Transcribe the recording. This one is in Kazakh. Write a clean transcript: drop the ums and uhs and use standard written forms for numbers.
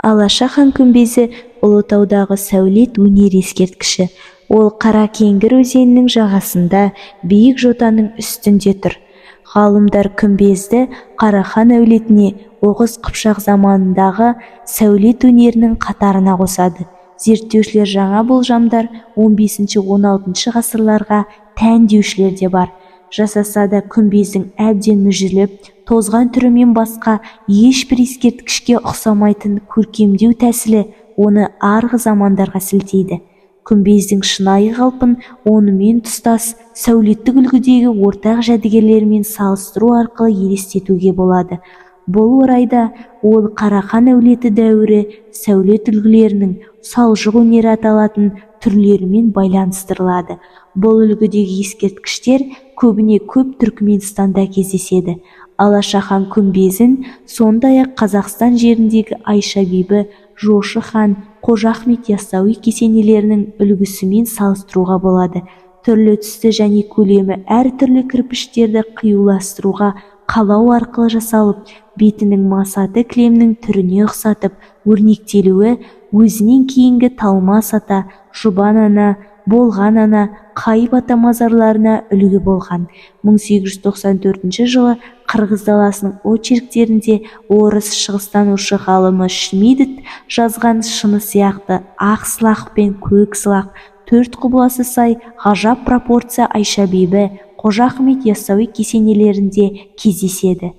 Алаша хан күмбезі Ұлытаудағы сәулет өнер ескерткіші. Ол Қаракеңгір өзенінің жағасында биік жотаның үстінде тұр. Ғалымдар күмбезді Қарахан әулетіне Оғыз Қыпшақ заманындағы сәулет өнерінің қатарына қосады. Зерттеушілер жаңа болжамдар 15-16 ғасырларға тән деушілер де бар. Жасаса да күмбездің әбден мүжіліп, тозған түрімен басқа ешбір ескерткішке ұқсамайтын көркемдеу тәсілі оны арғы замандарға сілтейді. Күмбездің шынайы қалпын онымен тұстас сәулеттік үлгідегі ортақ жәдігерлермен салыстыру арқылы елестетуге болады. Бұл орайда ол Қарахан әулеті дәуірі сәулет үлгілерінің салжық өнері аталатын түрлерімен байланыстырылады. Бұл үлгідегі ескерткіштер көбіне көп Түркменстанда кездеседі. Алаша хан күмбезін сондай-ақ Қазақстан жеріндегі Айша бибі, Жошы хан, Қожа Ахмет Яссауи кесенелерінің үлгісімен салыстыруға болады. Түрлі түсті және көлемі әртүрлі кірпіштерді қиюластыруға қалау арқылы жасалып, бетінің масаты кілемнің түріне ұқсатып өрнектелуі өзінен кейінгі Талмас ата, Жұбан ана, Болған ана, Қайып ата мазарларына үлгі болған. 1894 жылы Қырғыз даласының очерктерінде орыс шығыстанушы ғалымы Шмидт жазған шыны сияқты ақ сылақ пен көк сылақ, төрт құбыласы сай ғажап пропорция Айша бибі, Қожа Ахмет Яссауи кесенелерінде кездеседі.